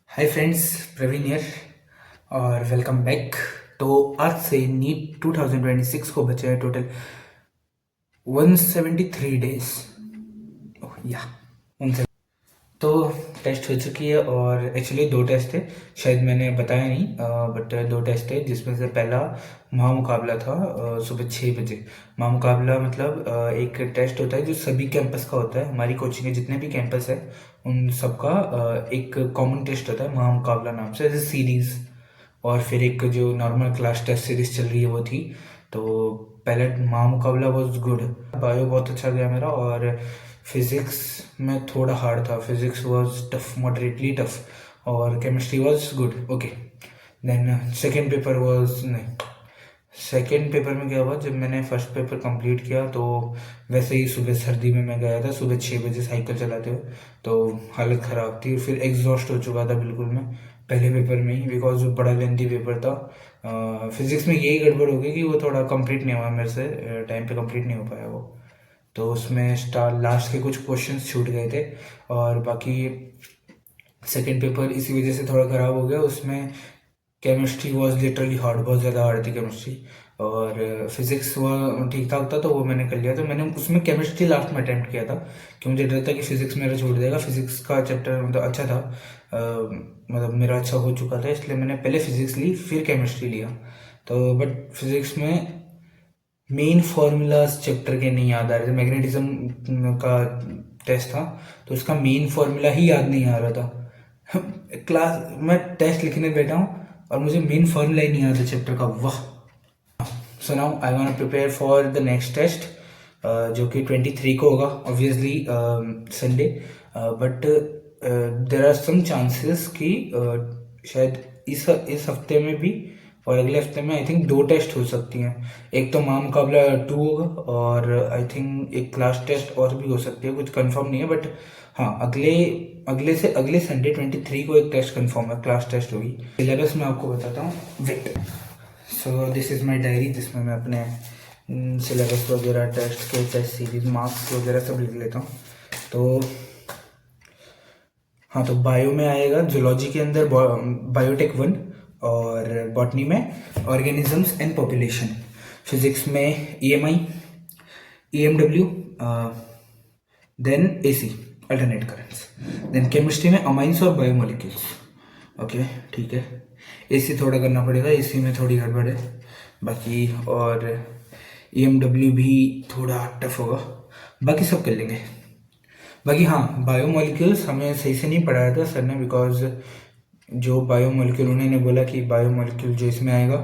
Hi friends, Praveen here और welcome back. तो आज से नीट 2026 को बचे हैं टोटल 173 डेज। या तो टेस्ट हो चुकी है और एक्चुअली दो टेस्ट थे, शायद मैंने बताया नहीं, बट दो टेस्ट थे जिसमें से पहला महामुकाबला था सुबह 6 बजे। महामुकाबला मतलब एक टेस्ट होता है जो सभी कैंपस का होता है। हमारी कोचिंग के जितने भी कैंपस है उन सबका एक कॉमन टेस्ट होता है महामुकाबला नाम से, एज ए सीरीज। और फिर एक जो नॉर्मल क्लास टेस्ट सीरीज चल रही है वो थी। तो पहले महामुकाबला वॉज गुड। बायो बहुत अच्छा गया मेरा, और फिजिक्स में थोड़ा हार्ड था। Physics was tough, moderately tough, और chemistry was good. Okay, then second paper was नहीं, सेकेंड पेपर में क्या हुआ, जब मैंने फर्स्ट पेपर कंप्लीट किया तो वैसे ही सुबह सर्दी में मैं गया था, सुबह 6 बजे साइकिल चलाते हुए। तो हालत ख़राब थी, फिर एग्जॉस्ट हो चुका था बिल्कुल मैं पहले पेपर में ही, बिकॉज बड़ा लेंथी पेपर था। फिजिक्स में यही गड़बड़ हो गई कि वो थोड़ा कंप्लीट नहीं हुआ मेरे से, टाइम पे कंप्लीट नहीं हो पाया वो। तो उसमें स्टार लास्ट के कुछ क्वेश्चंस छूट गए थे, और बाकी सेकेंड पेपर इसी वजह से थोड़ा ख़राब हो गया। उसमें केमिस्ट्री वॉज लिटरली हार्ड, बहुत ज़्यादा हार्ड थी केमिस्ट्री। और फिजिक्स वो ठीक ठाक था तो वो मैंने कर लिया। तो मैंने उसमें केमिस्ट्री लास्ट में अटैम्प्ट किया था, कि मुझे डर था कि फिजिक्स मेरा छूट जाएगा। फिजिक्स का चैप्टर मतलब अच्छा था, मतलब मेरा अच्छा हो चुका था, इसलिए मैंने पहले फिजिक्स ली फिर केमिस्ट्री लिया। तो बट फिजिक्स में मेन फॉर्मूलाज चैप्टर के नहीं याद आ रहे थे। मैग्नेटिज्म का टेस्ट था तो उसका मेन फॉर्मूला ही याद नहीं आ रहा था। क्लास मैं टेस्ट लिखने बैठा हूँ और मुझे मेन फॉर्मूला ही नहीं आता चैप्टर का। वाह। So now I want prepare for the next test, जो कि 23 को होगा, obviously Sunday. But there are some chances कि शायद इस हफ्ते में भी और अगले हफ्ते में आई थिंक दो टेस्ट हो सकती हैं। एक तो महामुकाबला 2 होगा, और आई थिंक एक क्लास टेस्ट और भी हो सकती है, कुछ कंफर्म नहीं है। बट हाँ, अगले अगले से अगले संडे 23 को एक टेस्ट कंफर्म है, क्लास टेस्ट होगी। सिलेबस मैं आपको बताता हूँ, wait. So this is my diary, जिसमें मैं अपने सिलेबस वगैरह, टेस्ट के टेस्ट सीरीज, मार्क्स वगैरह सब लिख लेता हूँ। तो हाँ, तो बायो में आएगा, जूलॉजी के अंदर बायोटेक 1, और बॉटनी में ऑर्गेनिजम्स एंड पॉपुलेशन। फिजिक्स में EMI, EMW, then AC, alternate currents. Then chemistry में अमाइंस और बायोमोलिक्यूल्स। ओके, ठीक है। AC थोड़ा करना पड़ेगा, AC में थोड़ी गड़बड़ है बाकी, और EMW भी थोड़ा टफ होगा, बाकी सब कर लेंगे। बाकी हाँ, बायोमोलिक्यूल्स हमें सही से नहीं पढ़ाया था सर ने, बिकॉज जो बायोमोलिक्यूल उन्होंने बोला कि बायोमोलिक्यूल जो इसमें आएगा,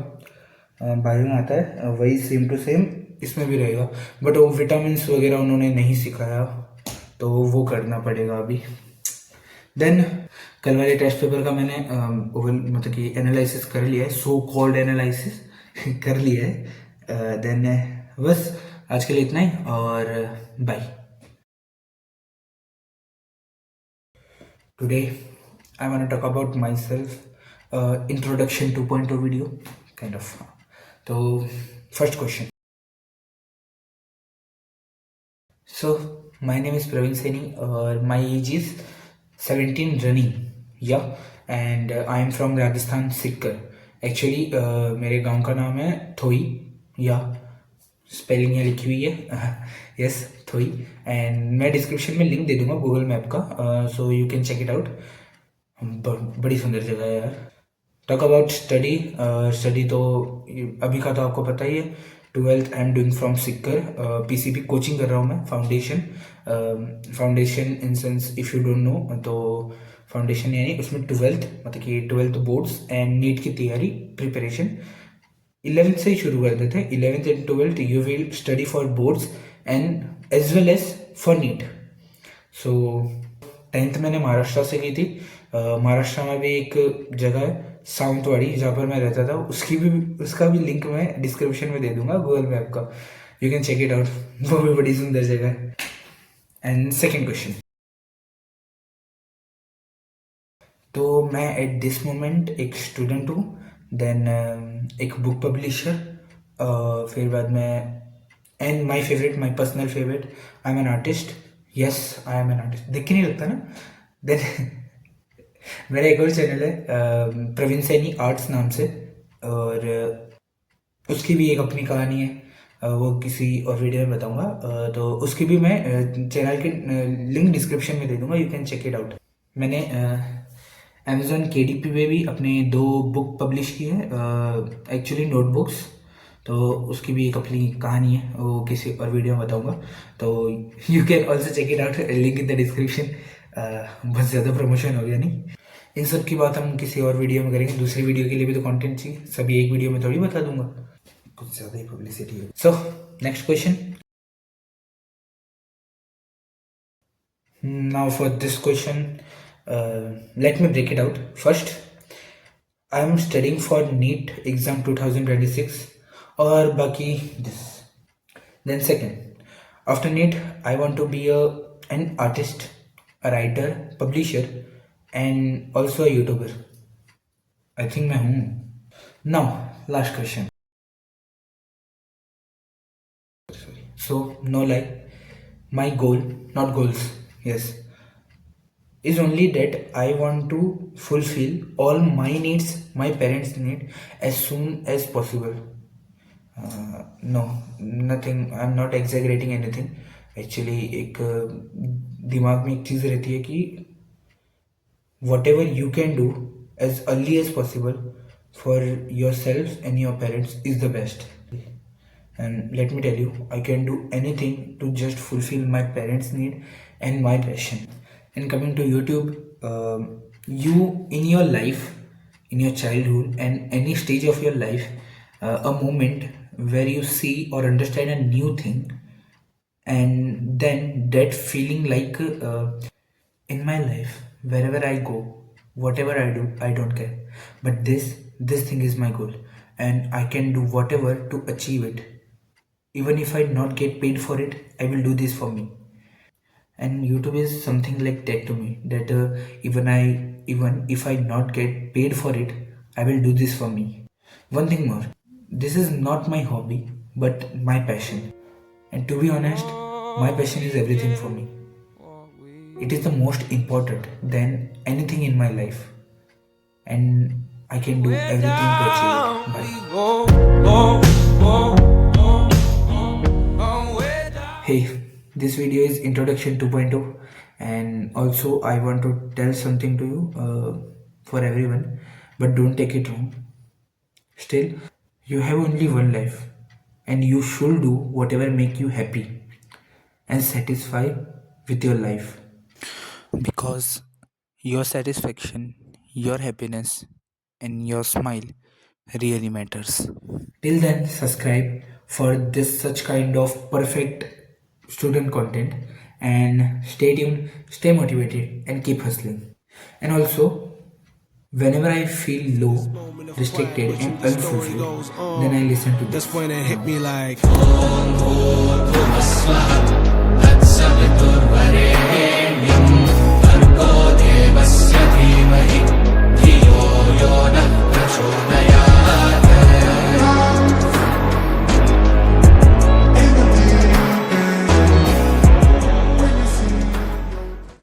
बायो में आता है, वही सेम टू सेम इसमें भी रहेगा। बट वो विटामिन्स वगैरह उन्होंने नहीं सिखाया, तो वो करना पड़ेगा अभी। देन कल वाले टेस्ट पेपर का मैंने ओवल मतलब कि एनालिसिस कर लिया है, सो कॉल्ड एनालिसिस कर लिया है। देन बस आज के लिए इतना ही, और bye. Today, I want to talk about myself. Introduction 2.0 video, kind of. So, first question. So, my name is Praveen Saini. My age is 17 running. Yeah, and I am from Rajasthan, Sikar. Actually, मेरे गांव का नाम है थोई, या spelling यहाँ लिखी हुई है। यस, थोई। एंड मैं डिस्क्रिप्शन में लिंक दे दूंगा गूगल मैप का, so you can check it out. बड़ी सुंदर जगह है यार। Talk about study. स्टडी तो अभी का तो आपको पता ही है। 12th I am doing from Sikar, PCP coaching कर रहा हूँ मैं, foundation. Foundation in sense, if you don't know, तो फाउंडेशन यानी उसमें 12th मतलब कि 12th बोर्ड्स एंड नीट की तैयारी, प्रिपरेशन 11th से ही शुरू कर देते हैं। 11th and 12th you will study for boards and as well as for NEET. So 10th मैंने महाराष्ट्र से की थी। महाराष्ट्र में भी एक जगह है सावंतवाड़ी, जहाँ पर मैं रहता था, उसका भी लिंक मैं डिस्क्रिप्शन में दे दूंगा गूगल मैप का, you can check it out. वो भी बड़ी सुंदर जगह है। एंड सेकेंड क्वेश्चन, तो मैं एट दिस मोमेंट एक स्टूडेंट हूँ, देन एक बुक पब्लिशर, फिर बाद में and my favourite, my personal favourite, I am an artist. Yes, I am an artist, देख के नहीं लगता ना। देन मेरा एक और चैनल है प्रवीण सैनी आर्ट्स नाम से, और उसकी भी एक अपनी कहानी है। वो किसी और वीडियो में बताऊंगा। तो उसकी भी मैं चैनल के लिंक डिस्क्रिप्शन में दे दूंगा, you can check it out. मैंने अमेजोन केडीपी पे भी अपने 2 बुक पब्लिश की है, एक्चुअली नोटबुक्स। तो उसकी भी एक अपनी कहानी है, वो किसी और वीडियो में बताऊंगा। तो you can also check it out, link in the description. बहुत ज़्यादा प्रमोशन हो गया नहीं। इन सब की बात हम किसी और वीडियो में करेंगे। दूसरी वीडियो के लिए भी तो कंटेंट चाहिए, सभी एक वीडियो में थोड़ी बता दूंगा, कुछ ज़्यादा ही पब्लिसिटी है। So next question. Now for this question, let me break it out. First, I am studying for NEET exam 2026 और बाकी this. Then second, after NEET I want to be an artist, a writer, publisher and also a YouTuber. I think मैं हूँ. Now last question. So no lie, my goal, not goals, yes, is only that I want to fulfill all my needs, my parents' need as soon as possible. No nothing, I am not exaggerating anything. Actually एक दिमाग में एक चीज़ रहती है कि whatever you can do as early as possible for yourself and your parents is the best. And let me tell you, I can do anything to just fulfil my parents need and my passion. And coming to YouTube, you in your life, in your childhood and any stage of your life, a moment where you see or understand a new thing, and then that feeling like in my life, wherever I go, whatever I do, I don't care, but this thing is my goal and I can do whatever to achieve it. Even if I not get paid for it, I will do this for me. And YouTube is something like that to me, that even if I not get paid for it, I will do this for me. One thing more, this is not my hobby but my passion, and to be honest, my passion is everything for me. It is the most important than anything in my life, and I can do everything to achieve it. Bye. Hey, this video is introduction 2.0, and also I want to tell something to you, for everyone, but don't take it wrong. Still, you have only one life and you should do whatever make you happy and satisfied with your life, because your satisfaction, your happiness and your smile really matters. Till then, subscribe for this such kind of perfect student content, and stay tuned, stay motivated and keep hustling. And also, whenever I feel low, restricted and unfulfilled, then I listen to this. That's when it hit me like तत्सवितुर्वरेण्यं भर्गो देवस्य धीमहि